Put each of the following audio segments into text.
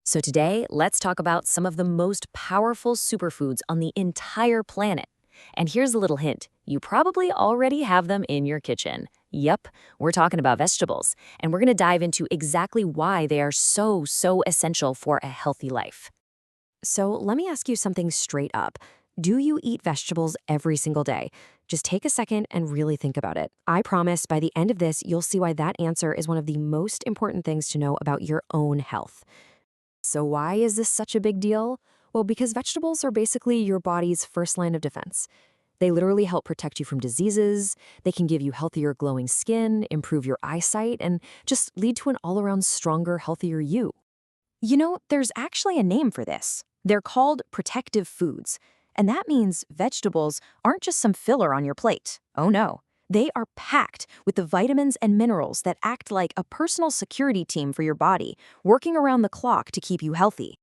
So today, let's talk about some of the most powerful superfoods on the entire planet. And here's a little hint. You probably already have them in your kitchen. Yup, we're talking about vegetables, and we're going to dive into exactly why they are so essential for a healthy life. So let me ask you something straight up. Do you eat vegetables every single day? Just take a second and really think about it. I promise by the end of this, you'll see why that answer is one of the most important things to know about your own health. So why is this such a big deal? Well, because vegetables are basically your body's first line of defense. They literally help protect you from diseases, they can give you healthier glowing skin, improve your eyesight, and just lead to an all-around stronger, healthier you. You know, there's actually a name for this. They're called protective foods. And that means vegetables aren't just some filler on your plate. Oh no. They are packed with the vitamins and minerals that act like a personal security team for your body, working around the clock to keep you healthy.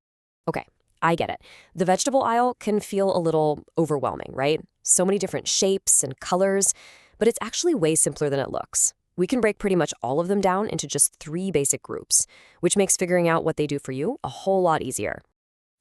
Okay, I get it. The vegetable aisle can feel a little overwhelming, right? So many different shapes and colors, but it's actually way simpler than it looks. We can break pretty much all of them down into just 3 basic groups, which makes figuring out what they do for you a whole lot easier.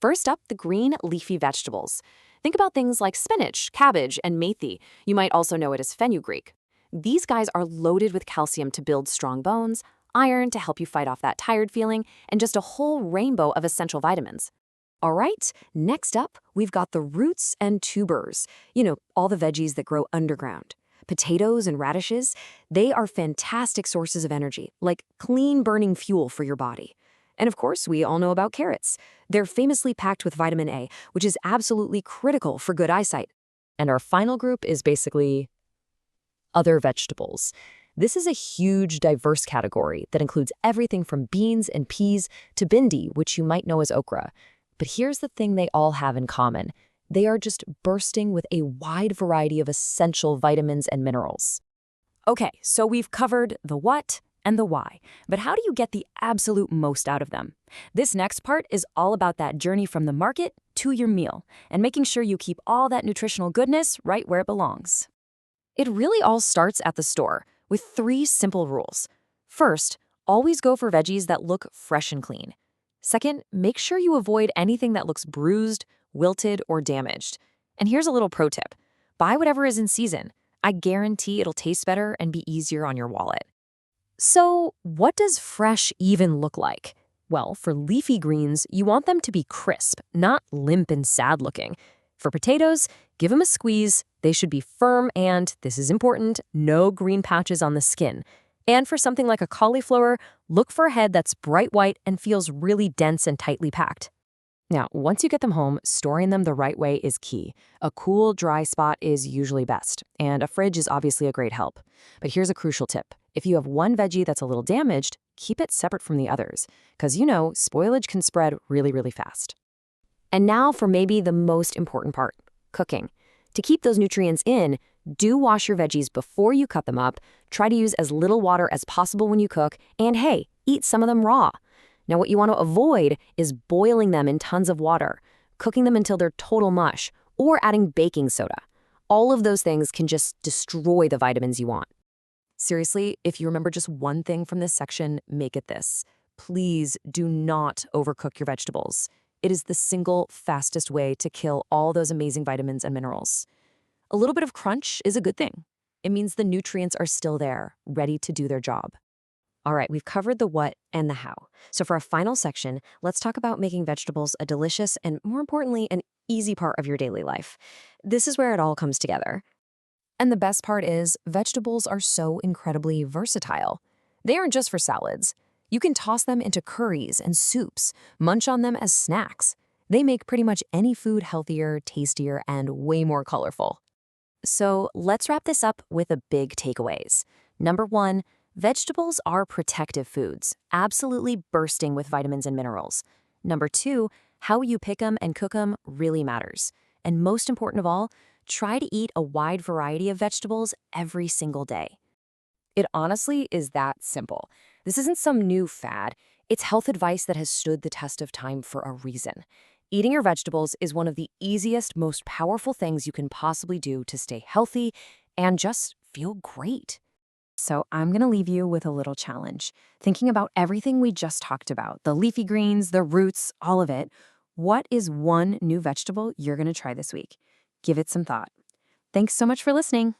First up, the green leafy vegetables. Think about things like spinach, cabbage, and methi. You might also know it as fenugreek. These guys are loaded with calcium to build strong bones, iron to help you fight off that tired feeling, and just a whole rainbow of essential vitamins. All right, next up, we've got the roots and tubers. You know, all the veggies that grow underground. Potatoes and radishes, they are fantastic sources of energy, like clean burning fuel for your body. And of course, we all know about carrots. They're famously packed with vitamin A, which is absolutely critical for good eyesight. And our final group is basically other vegetables. This is a huge, diverse category that includes everything from beans and peas to bindi, which you might know as okra. But here's the thing they all have in common. They are just bursting with a wide variety of essential vitamins and minerals. Okay, so we've covered the what and the why, but how do you get the absolute most out of them? This next part is all about that journey from the market to your meal and making sure you keep all that nutritional goodness right where it belongs. It really all starts at the store with 3 simple rules. First, always go for veggies that look fresh and clean. Second, make sure you avoid anything that looks bruised, wilted, or damaged. And here's a little pro tip. Buy whatever is in season. I guarantee it'll taste better and be easier on your wallet. So, what does fresh even look like? Well, for leafy greens, you want them to be crisp, not limp and sad looking. For potatoes, give them a squeeze. They should be firm and, this is important, no green patches on the skin. And for something like a cauliflower, look for a head that's bright white and feels really dense and tightly packed. Now, once you get them home, storing them the right way is key. A cool, dry spot is usually best, and a fridge is obviously a great help. But here's a crucial tip. If you have one veggie that's a little damaged, keep it separate from the others, because you know, spoilage can spread really fast. And now for maybe the most important part, cooking. To keep those nutrients in, do wash your veggies before you cut them up, try to use as little water as possible when you cook, and hey, eat some of them raw. Now what you want to avoid is boiling them in tons of water, cooking them until they're total mush, or adding baking soda. All of those things can just destroy the vitamins you want. Seriously, if you remember just one thing from this section, make it this. Please do not overcook your vegetables. It is the single fastest way to kill all those amazing vitamins and minerals. A little bit of crunch is a good thing. It means the nutrients are still there, ready to do their job. All right, we've covered the what and the how. So for our final section, let's talk about making vegetables a delicious and, more importantly, an easy part of your daily life. This is where it all comes together. And the best part is, vegetables are so incredibly versatile. They aren't just for salads. You can toss them into curries and soups, munch on them as snacks. They make pretty much any food healthier, tastier, and way more colorful. So let's wrap this up with the big takeaways. Number 1, vegetables are protective foods, absolutely bursting with vitamins and minerals. Number 2, how you pick them and cook them really matters. And most important of all, try to eat a wide variety of vegetables every single day. It honestly is that simple. This isn't some new fad. It's health advice that has stood the test of time for a reason. Eating your vegetables is one of the easiest, most powerful things you can possibly do to stay healthy and just feel great. So I'm going to leave you with a little challenge. Thinking about everything we just talked about, the leafy greens, the roots, all of it, what is one new vegetable you're going to try this week? Give it some thought. Thanks so much for listening.